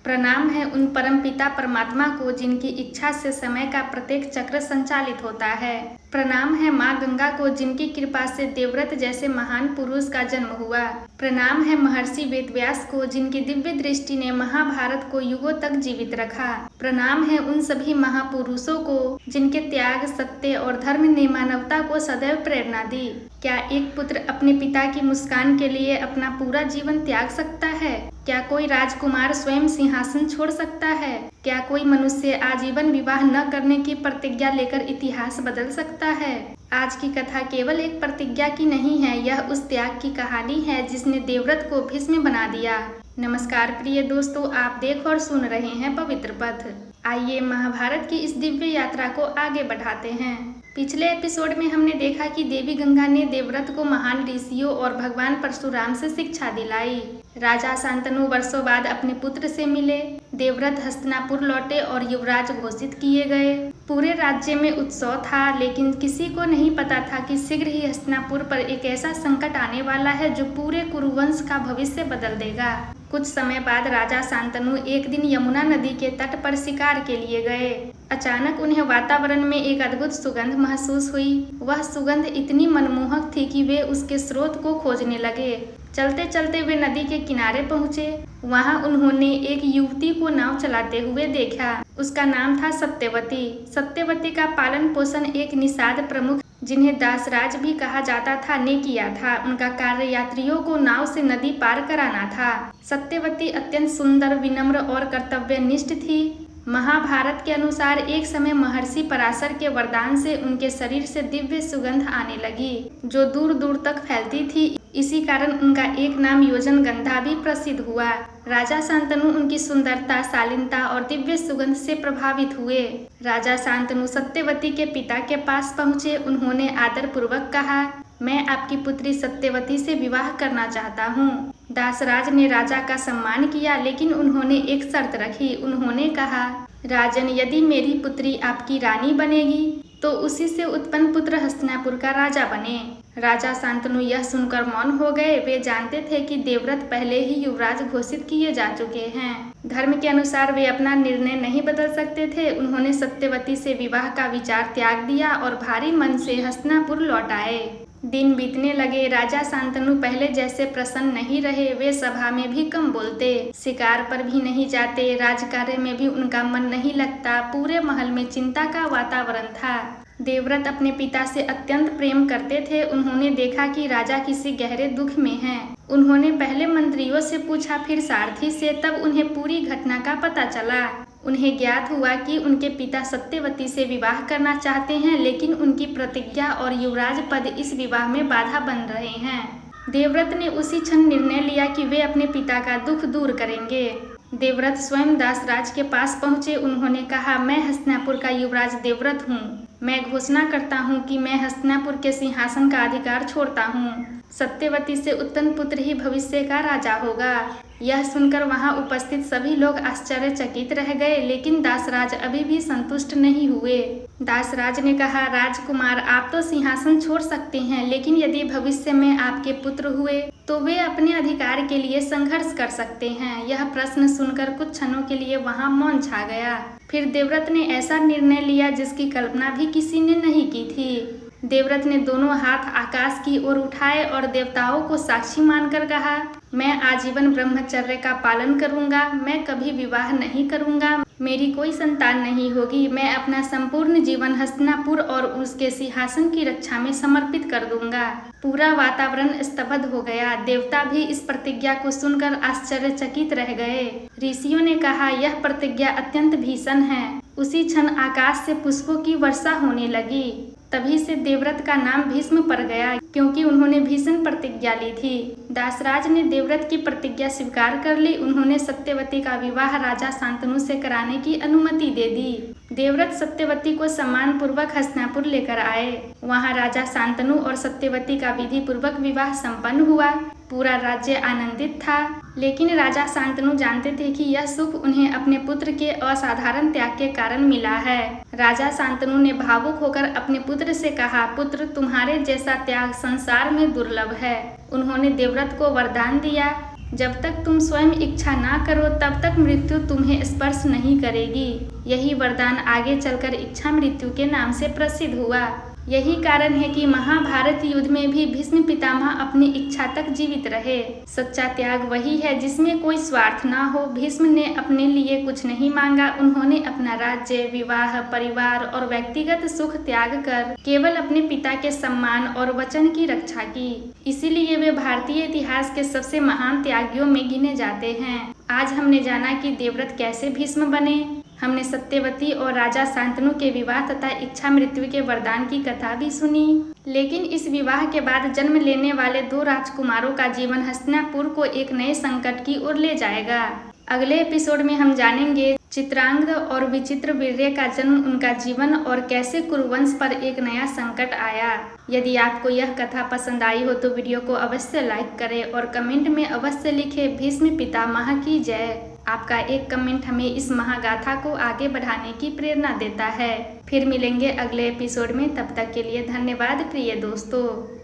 प्रणाम है उन परमपिता परमात्मा को जिनकी इच्छा से समय का प्रत्येक चक्र संचालित होता है। प्रणाम है माँ गंगा को जिनकी कृपा से देवव्रत जैसे महान पुरुष का जन्म हुआ। प्रणाम है महर्षि वेदव्यास को जिनकी दिव्य दृष्टि ने महाभारत को युगों तक जीवित रखा। प्रणाम है उन सभी महापुरुषों को जिनके त्याग, सत्य और धर्म ने मानवता को सदैव प्रेरणा दी। क्या एक पुत्र अपने पिता की मुस्कान के लिए अपना पूरा जीवन त्याग सकता है? क्या कोई राजकुमार स्वयं सिंहासन छोड़ सकता है? क्या कोई मनुष्य आजीवन विवाह न करने की प्रतिज्ञा लेकर इतिहास बदल सकता है? आज की कथा केवल एक प्रतिज्ञा की नहीं है, यह उस त्याग की कहानी है जिसने देवव्रत को भीष्म बना दिया। नमस्कार प्रिय दोस्तों, आप देख और सुन रहे हैं पवित्र पथ। आइए महाभारत की इस दिव्य यात्रा को आगे बढ़ाते हैं। पिछले एपिसोड में हमने देखा कि देवी गंगा ने देवव्रत को महान ऋषियों और भगवान परशुराम से शिक्षा दिलाई। राजा शांतनु वर्षों बाद अपने पुत्र से मिले। देवव्रत हस्तिनापुर लौटे और युवराज घोषित किए गए। पूरे राज्य में उत्सव था, लेकिन किसी को नहीं पता था कि शीघ्र ही हस्तिनापुर पर एक ऐसा संकट आने वाला है जो पूरे कुरुवंश का भविष्य बदल देगा। कुछ समय बाद राजा शांतनु एक दिन यमुना नदी के तट पर शिकार के लिए गए। अचानक उन्हें वातावरण में एक अद्भुत सुगंध महसूस हुई। वह सुगंध इतनी मनमोहक थी कि वे उसके स्रोत को खोजने लगे। चलते चलते वे नदी के किनारे पहुँचे। वहाँ उन्होंने एक युवती को नाव चलाते हुए देखा। उसका नाम था सत्यवती। सत्यवती का पालन पोषण एक निषाद प्रमुख, जिन्हें दासराज भी कहा जाता था, ने किया था। उनका कार्य यात्रियों को नाव से नदी पार कराना था। सत्यवती अत्यंत सुंदर, विनम्र और कर्तव्यनिष्ठ थी। महाभारत के अनुसार एक समय महर्षि पराशर के वरदान से उनके शरीर से दिव्य सुगंध आने लगी, जो दूर दूर तक फैलती थी। इसी कारण उनका एक नाम योजनगंधा भी प्रसिद्ध हुआ। राजा शांतनु उनकी सुंदरता, शालीनता और दिव्य सुगंध से प्रभावित हुए। राजा शांतनु सत्यवती के पिता के पास पहुँचे। उन्होंने आदर पूर्वक कहा, मैं आपकी पुत्री सत्यवती से विवाह करना चाहता हूँ। दासराज ने राजा का सम्मान किया, लेकिन उन्होंने एक शर्त रखी। उन्होंने कहा, राजन, यदि मेरी पुत्री आपकी रानी बनेगी तो उसी से उत्पन्न पुत्र हस्तिनापुर का राजा बने। राजा शांतनु यह सुनकर मौन हो गए। वे जानते थे कि देवव्रत पहले ही युवराज घोषित किए जा चुके हैं। धर्म के अनुसार वे अपना निर्णय नहीं बदल सकते थे। उन्होंने सत्यवती से विवाह का विचार त्याग दिया और भारी मन से हस्तिनापुर लौट आए। दिन बीतने लगे। राजा शांतनु पहले जैसे प्रसन्न नहीं रहे। वे सभा में भी कम बोलते, शिकार पर भी नहीं जाते, राजकार्य में भी उनका मन नहीं लगता। पूरे महल में चिंता का वातावरण था। देवव्रत अपने पिता से अत्यंत प्रेम करते थे। उन्होंने देखा कि राजा किसी गहरे दुख में हैं। उन्होंने पहले मंत्रियों से पूछा, फिर सारथी से, तब उन्हें पूरी घटना का पता चला। उन्हें ज्ञात हुआ कि उनके पिता सत्यवती से विवाह करना चाहते हैं, लेकिन उनकी प्रतिज्ञा और युवराज पद इस विवाह में बाधा बन रहे हैं। देवव्रत ने उसी क्षण निर्णय लिया कि वे अपने पिता का दुख दूर करेंगे। देवव्रत स्वयं दासराज के पास पहुंचे। उन्होंने कहा, मैं हस्तिनापुर का युवराज देवव्रत हूँ। मैं घोषणा करता हूँ कि मैं हस्तिनापुर के सिंहासन का अधिकार छोड़ता हूँ। सत्यवती से उत्पन्न पुत्र ही भविष्य का राजा होगा। यह सुनकर वहां उपस्थित सभी लोग आश्चर्यचकित रह गए, लेकिन दासराज अभी भी संतुष्ट नहीं हुए। दासराज ने कहा, राजकुमार, आप तो सिंहासन छोड़ सकते हैं, लेकिन यदि भविष्य में आपके पुत्र हुए तो वे अपने अधिकार के लिए संघर्ष कर सकते हैं। यह प्रश्न सुनकर कुछ क्षणों के लिए वहां मौन छा गया। फिर देवव्रत ने ऐसा निर्णय लिया जिसकी कल्पना भी किसी ने नहीं की थी। देवव्रत ने दोनों हाथ आकाश की ओर उठाए और देवताओं को साक्षी मानकर कहा, मैं आजीवन ब्रह्मचर्य का पालन करूंगा। मैं कभी विवाह नहीं करूंगा। मेरी कोई संतान नहीं होगी। मैं अपना संपूर्ण जीवन हस्तिनापुर और उसके सिंहासन की रक्षा में समर्पित कर दूंगा। पूरा वातावरण स्तब्ध हो गया। देवता भी इस प्रतिज्ञा को सुनकर आश्चर्यचकित रह गए। ऋषियों ने कहा, यह प्रतिज्ञा अत्यंत भीषण है। उसी क्षण आकाश से पुष्पों की वर्षा होने लगी। तभी से देवव्रत का नाम भीष्म पड़ गया, क्योंकि उन्होंने भीषण प्रतिज्ञा ली थी। दासराज ने देवव्रत की प्रतिज्ञा स्वीकार कर ली। उन्होंने सत्यवती का विवाह राजा शांतनु से कराने की अनुमति दे दी। देवव्रत सत्यवती को सम्मान पूर्वक हस्तिनापुर लेकर आए। वहां राजा शांतनु और सत्यवती का विधि पूर्वक विवाह संपन्न हुआ। पूरा राज्य आनंदित था, लेकिन राजा शांतनु जानते थे कि यह सुख उन्हें अपने पुत्र के असाधारण त्याग के कारण मिला है। राजा शांतनु ने भावुक होकर अपने पुत्र से कहा, पुत्र, तुम्हारे जैसा त्याग संसार में दुर्लभ है। उन्होंने देवव्रत को वरदान दिया, जब तक तुम स्वयं इच्छा ना करो तब तक मृत्यु तुम्हें स्पर्श नहीं करेगी। यही वरदान आगे चलकर इच्छा मृत्यु के नाम से प्रसिद्ध हुआ। यही कारण है कि महाभारत युद्ध में भी भीष्म पितामह अपनी इच्छा तक जीवित रहे। सच्चा त्याग वही है जिसमें कोई स्वार्थ ना हो। भीष्म ने अपने लिए कुछ नहीं मांगा। उन्होंने अपना राज्य, विवाह, परिवार और व्यक्तिगत सुख त्याग कर केवल अपने पिता के सम्मान और वचन की रक्षा की। इसीलिए वे भारतीय इतिहास के सबसे महान त्यागियों में गिने जाते हैं। आज हमने जाना कि देवव्रत कैसे भीष्म बने। हमने सत्यवती और राजा शांतनु के विवाह तथा इच्छा मृत्यु के वरदान की कथा भी सुनी। लेकिन इस विवाह के बाद जन्म लेने वाले 2 राजकुमारों का जीवन हस्तिनापुर को एक नए संकट की ओर ले जाएगा। अगले एपिसोड में हम जानेंगे चित्रांगद और विचित्रवीर्य का जन्म, उनका जीवन और कैसे कुरुवंश पर एक नया संकट आया। यदि आपको यह कथा पसंद आई हो तो वीडियो को अवश्य लाइक करें और कमेंट में अवश्य लिखें भीष्म पितामह की जय। आपका एक कमेंट हमें इस महागाथा को आगे बढ़ाने की प्रेरणा देता है। फिर मिलेंगे अगले एपिसोड में, तब तक के लिए धन्यवाद प्रिय दोस्तों।